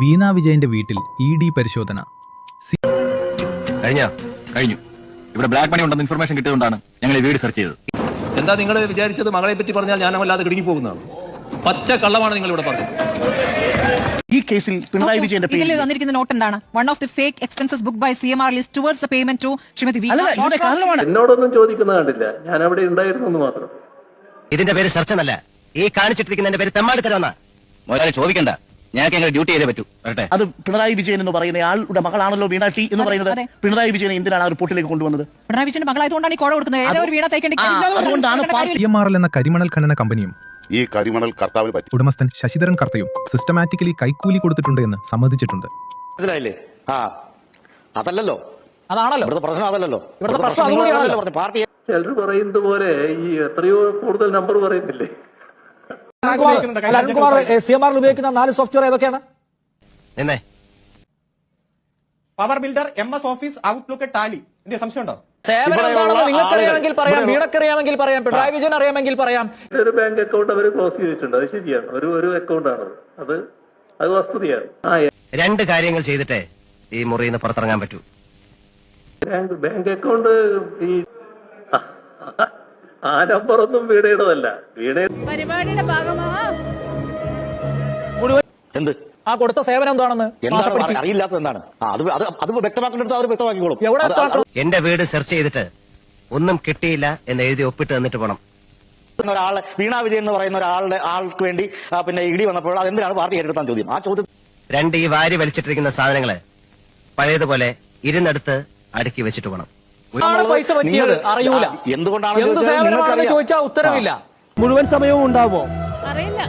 വീണ വിജയന്റെ വീട്ടിൽ ED പരിശോധന. കഴിഞ്ഞു. ഇവിടെ ബ്ലാക്ക് മണി ഉണ്ടെന്ന് ഇൻഫർമേഷൻ കിട്ടിയതുകൊണ്ടാണ് ഞങ്ങൾ ഈ വീട് സെർച്ച് ചെയ്തത്. എന്താ നിങ്ങൾ വിചാരിച്ചത്? മകളെ പറ്റി പറഞ്ഞാൽ ഞാൻ വല്ലാതെ കിടങ്ങി പോകുന്നതാണ്. പച്ച കള്ളമാണ് നിങ്ങൾ ഇവിടെ പറഞ്ഞത്. ഈ കേസിൽ പിണറായി വിജയന്റെ ഇതിൽ വന്നിരിക്കുന്ന നോട്ട് എന്താണ്? One of the fake expenses book by CMR list towards the payment to Shrimati Veena. എന്നോടൊന്നും ചോദിക്കുന്ന കണ്ടില്ല, ഞാൻ അവിടെ ഉണ്ടായിരുന്നു മാത്രം. ഇതിന്റെ പേര് സെർച്ച് എന്നല്ല, ഈ കാണിച്ചിട്ടിരിക്കുന്നതിന്റെ പേര് തെമ്മാടിത്തരമെന്നാ. മുതലാളി ചോദിക്കണ്ട, ഞങ്ങൾക്ക് എങ്ങനെ ഡ്യൂട്ടി ചെയ്തേ പറ്റൂ. വരട്ടെ. അത് പിണറായി വിജയൻ എന്ന് പറയുന്ന ആളുടെ മകളാണല്ലോ വീണ ടി എന്ന് പറയുന്നത്. പിണറായി വിജയൻ എന്തിനാണ് ആ റിപ്പോർട്ടിലേക്ക് കൊണ്ടുവന്നത്? പിണറായി വിജയന്റെ മകളായതുകൊണ്ടാണ് ഈ കോഴ കൊടുക്കുന്നത്. ഏതോ ഒരു വീണ തയ്ക്കേണ്ടി CMRL എന്ന കരിമണൽ ഖനന കമ്പനിയും ഈ കരിമണൽ കർത്താവിന് പറ്റി ഉടമസ്ഥൻ ശശിധരൻ കർത്തയും സിസ്റ്റമാറ്റിക്കലി കൈക്കൂലി കൊടുത്തിട്ടുണ്ട് എന്ന് സമ്മതിച്ചിട്ടുണ്ട്. മനസ്സിലായില്ലേ? അതല്ലല്ലോ, അതാണല്ലോ ഇവിടുത്തെ പ്രശ്നം. അതല്ലല്ലോ ഇവിടുത്തെ പ്രശ്നം. പാർട്ടി ചിലർ പറയുന്നത് പോലെ ഈ എത്രയോ കൂടുതൽ നമ്പർ പറയുന്നില്ലേ? അരുൺകുമാർ, CMR ഉപയോഗിക്കുന്ന 4 സോഫ്റ്റ്വെയർ ഏതൊക്കെയാണ്? Power builder, MS office, outlook, Tally. എന്റെ സംശയമുണ്ടോ? സേവനം എന്താണെന്ന് നിങ്ങൾക്കറിയാമെങ്കിൽ പറയാം, വീണക്കറിയാമെങ്കിൽ പറയാം, പിണറായി വിജയൻ അറിയാമെങ്കിൽ പറയാം. ഒരു ബാങ്ക് അക്കൗണ്ട് അവർ ക്ലോസ് ചെയ്തിട്ടുണ്ട്, അത് ശരിയാണ്. ഒരു അക്കൗണ്ടാണ് അത് വസ്തുതയാണ്. 2 കാര്യങ്ങൾ ചെയ്തിട്ടേ ഈ മുറിയിൽ നിന്ന് പുറത്തിറങ്ങാൻ പറ്റൂ. ബാങ്ക് അക്കൗണ്ട് ഈ ആ നമ്പറൊന്നും വീണയുടേതല്ല. പരിപാടിയുടെ ഭാഗമാവാ എന്ത് ആ കൊടുത്ത സേവനം എന്താണെന്ന് അറിയില്ലാത്തത് എന്താണ്? അത് വ്യക്തമാക്കേണ്ടത് അവർ വ്യക്തമാക്കിക്കോളും. എന്റെ വീട് സെർച്ച് ചെയ്തിട്ട് ഒന്നും കിട്ടിയില്ല എന്ന് എഴുതി ഒപ്പിട്ട് തന്നിട്ട് പോണം. ഒരാളെ വീണ വിജയൻ എന്ന് പറയുന്ന ആൾക്ക് വേണ്ടി പിന്നെ ഇടി വന്നപ്പോൾ അതെന്തിനാണ് പാർട്ടി ഏറ്റെടുത്താൻ ചോദ്യം. ആ ചോദ്യം 2 ഈ വാരി വലിച്ചിട്ടിരിക്കുന്ന സാധനങ്ങള് പഴയതുപോലെ ഇരുന്നെടുത്ത് അടുക്കി വെച്ചിട്ട് പോണം. പൈസ പറ്റിയത് അറിയൂല. എന്തുകൊണ്ടാണ് എന്ത് സേവനമാണെന്ന് ചോദിച്ചാൽ ഉത്തരവില്ല. മുഴുവൻ സമയവും ഉണ്ടാവോ? അറിയില്ല.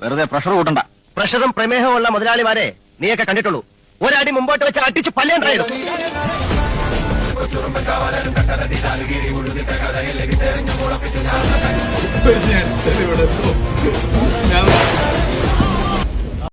വെറുതെ പ്രഷർ കൂട്ടണ്ട. പ്രഷറും പ്രമേഹമുള്ള മുതലാളിമാരെ നീയൊക്കെ കണ്ടിട്ടുള്ളൂ. ഒരടി മുമ്പോട്ട് വെച്ച് അടിച്ച് പല്ലേണ്ടായിരുന്നു.